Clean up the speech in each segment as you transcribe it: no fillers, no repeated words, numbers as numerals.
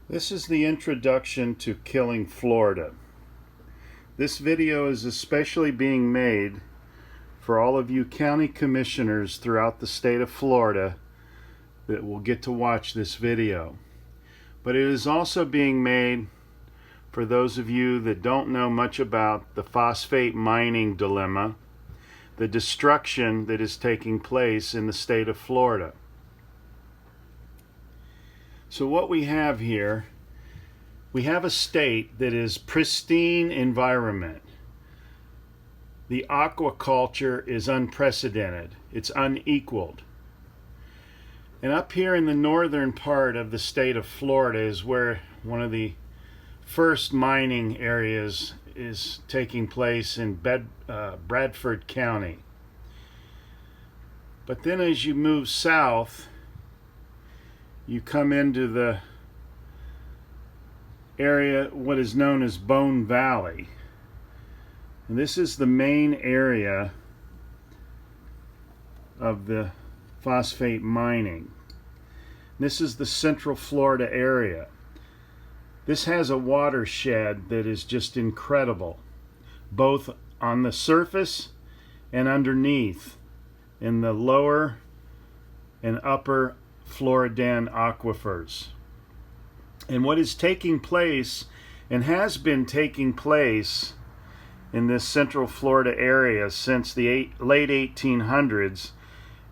This is the introduction to Killing Florida. This video is especially being made for all of you county commissioners throughout the state of Florida that will get to watch this video. But it is also being made for those of you that don't know much about the phosphate mining dilemma, the destruction that is taking place in the state of Florida. So what we have here, we have a state that is pristine environment. The aquaculture is unprecedented. It's unequaled. And up here in the northern part of the state of Florida is where one of the first mining areas is taking place in Bradford County. But then as you move south, you come into the area, what is known as Bone Valley. And this is the main area of the phosphate mining. This is the Central Florida area. This has a watershed that is just incredible, both on the surface and underneath in the lower and upper Floridan aquifers. And what is taking place and has been taking place in this Central Florida area since the late 1800s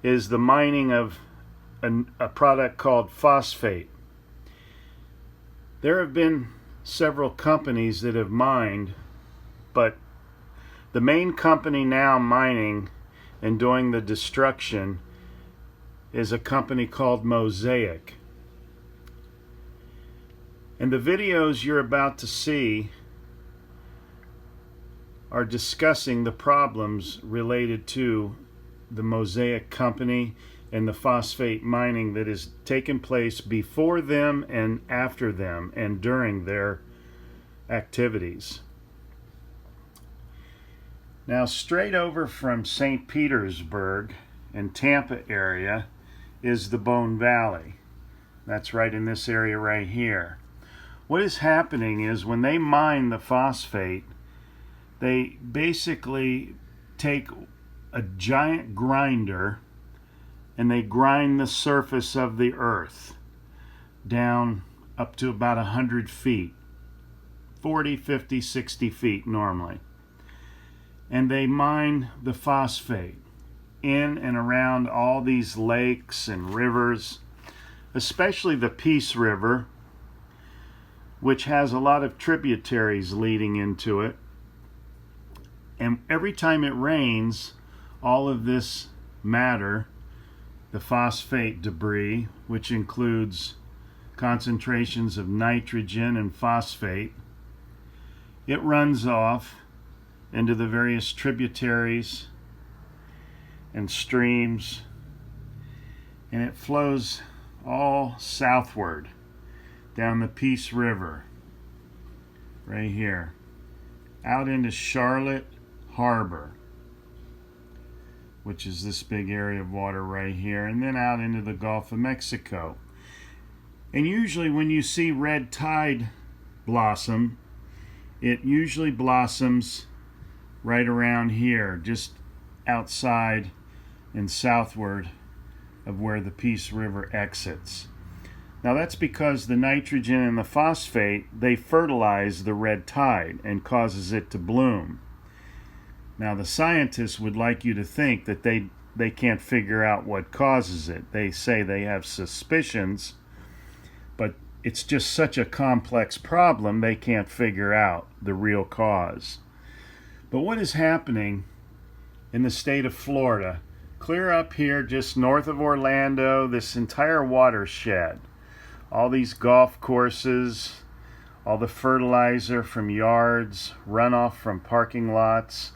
is the mining of a product called phosphate. There have been several companies that have mined, but the main company now mining and doing the destruction is a company called Mosaic. And the videos you're about to see are discussing the problems related to the Mosaic company and the phosphate mining that has taken place before them and after them and during their activities. Now, straight over from St. Petersburg and Tampa area is the Bone Valley. That's right in this area right here. What is happening is when they mine the phosphate, they basically take a giant grinder and they grind the surface of the earth down up to about 100 feet, 40, 50, 60 feet normally. And they mine the phosphate in and around all these lakes and rivers, especially the Peace River, which has a lot of tributaries leading into it. And every time it rains, all of this matter, the phosphate debris, which includes concentrations of nitrogen and phosphate, it runs off into the various tributaries and streams, and it flows all southward down the Peace River right here out into Charlotte Harbor, which is this big area of water right here, and then out into the Gulf of Mexico. And usually when you see red tide blossom, it usually blossoms right around here, just outside and southward of where the Peace River exits. Now that's because the nitrogen and the phosphate, they fertilize the red tide and causes it to bloom. Now the scientists would like you to think that they can't figure out what causes it. They say they have suspicions, but it's just such a complex problem they can't figure out the real cause. But what is happening in the state of Florida, clear up here just north of Orlando, this entire watershed, all these golf courses, all the fertilizer from yards, runoff from parking lots,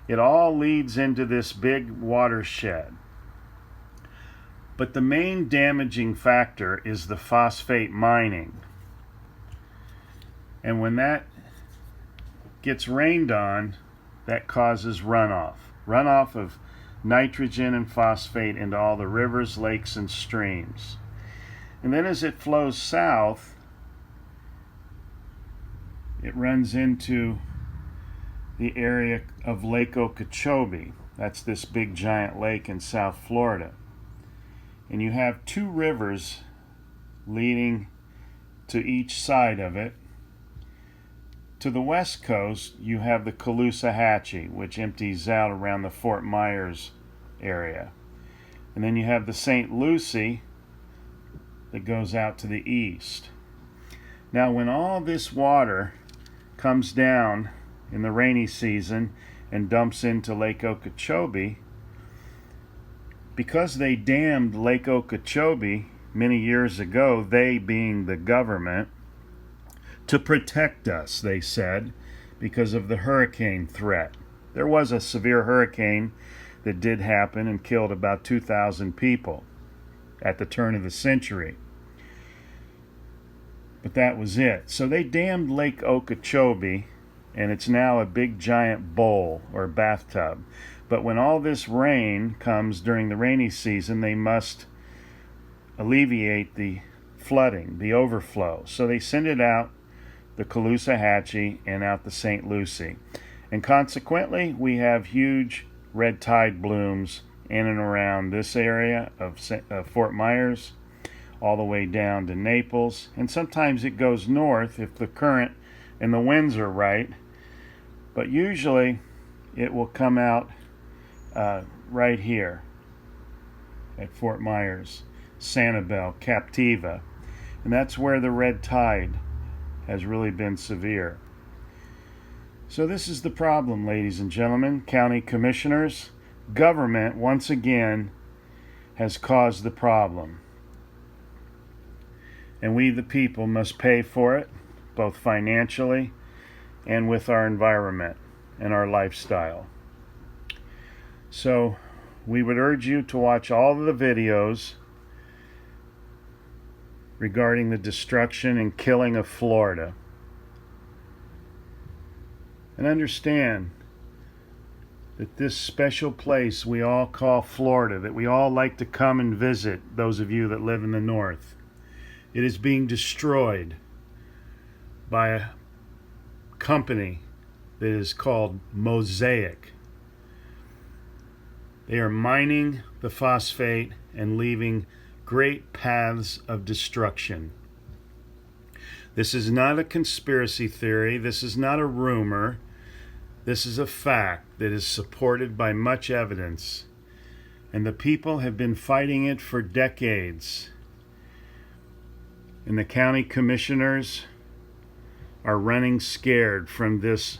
it all leads into this big watershed. But the main damaging factor is the phosphate mining. And when that gets rained on, that causes runoff. Runoff of nitrogen and phosphate into all the rivers, lakes, and streams. And then as it flows south, it runs into the area of Lake Okeechobee. That's this big giant lake in South Florida. And you have two rivers leading to each side of it. To the west coast, you have the Caloosahatchee, which empties out around the Fort Myers area. And then you have the St. Lucie that goes out to the east. Now, when all this water comes down in the rainy season and dumps into Lake Okeechobee, because they dammed Lake Okeechobee many years ago, they being the government, to protect us, they said, because of the hurricane threat. There was a severe hurricane that did happen and killed about 2,000 people at the turn of the century. But that was it. So they dammed Lake Okeechobee, and it's now a big giant bowl or bathtub. But when all this rain comes during the rainy season, they must alleviate the flooding, the overflow. So they send it out the Caloosahatchee and out the St. Lucie. And consequently, we have huge red tide blooms in and around this area of Fort Myers, all the way down to Naples. And sometimes it goes north if the current and the winds are right. But usually it will come out right here at Fort Myers, Sanibel, Captiva. And that's where the red tide has really been severe. So this is the problem, ladies and gentlemen, county commissioners. Government, once again, has caused the problem. And we, the people, must pay for it, both financially and with our environment and our lifestyle. So we would urge you to watch all of the videos regarding the destruction and killing of Florida. And understand that this special place we all call Florida, that we all like to come and visit, those of you that live in the north, it is being destroyed by a company that is called Mosaic. They are mining the phosphate and leaving great paths of destruction. This is not a conspiracy theory. This is not a rumor. This is a fact that is supported by much evidence. And the people have been fighting it for decades. And the county commissioners are running scared from this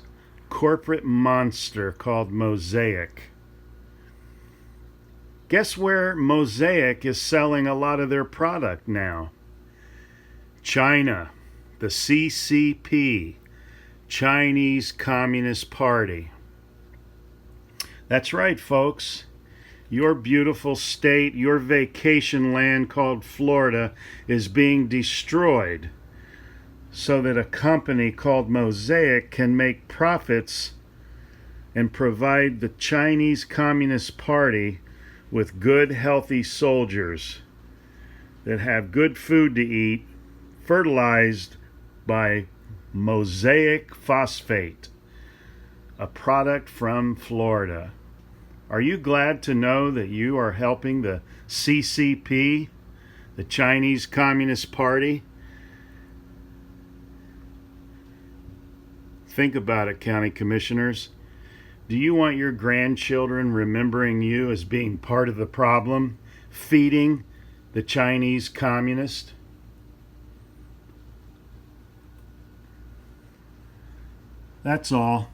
corporate monster called Mosaic. Guess where Mosaic is selling a lot of their product now? China, the CCP, Chinese Communist Party. That's right, folks. Your beautiful state, your vacation land called Florida is being destroyed so that a company called Mosaic can make profits and provide the Chinese Communist Party with good, healthy soldiers that have good food to eat, fertilized by Mosaic phosphate, a product from Florida. Are you glad to know that you are helping the CCP, the Chinese Communist Party? Think about it, county commissioners. Do you want your grandchildren remembering you as being part of the problem, feeding the Chinese communist? That's all.